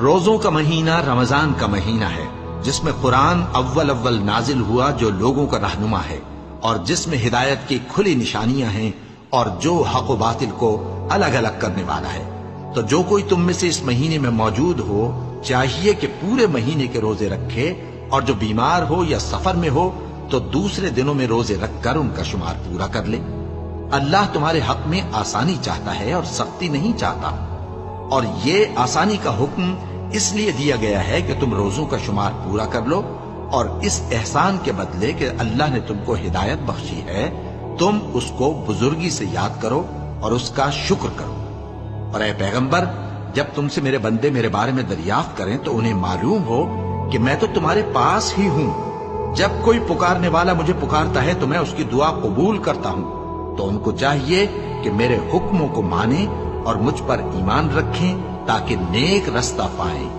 روزوں کا مہینہ رمضان کا مہینہ ہے، جس میں قرآن اول اول نازل ہوا، جو لوگوں کا رہنما ہے اور جس میں ہدایت کی کھلی نشانیاں ہیں اور جو حق و باطل کو الگ الگ کرنے والا ہے۔ تو جو کوئی تم میں سے اس مہینے میں موجود ہو چاہیے کہ پورے مہینے کے روزے رکھے، اور جو بیمار ہو یا سفر میں ہو تو دوسرے دنوں میں روزے رکھ کر ان کا شمار پورا کر لے۔ اللہ تمہارے حق میں آسانی چاہتا ہے اور سختی نہیں چاہتا، اور یہ آسانی کا حکم اس لیے دیا گیا ہے کہ تم روزوں کا شمار پورا کر لو، اور اس احسان کے بدلے کہ اللہ نے تم کو ہدایت بخشی ہے تم اس کو بزرگی سے یاد کرو اور اس کا شکر کرو۔ اور اے پیغمبر، جب تم سے میرے بندے میرے بارے میں دریافت کریں تو انہیں معلوم ہو کہ میں تو تمہارے پاس ہی ہوں۔ جب کوئی پکارنے والا مجھے پکارتا ہے تو میں اس کی دعا قبول کرتا ہوں۔ تو ان کو چاہیے کہ میرے حکموں کو مانیں اور مجھ پر ایمان رکھیں تاکہ نیک رستہ پائیں۔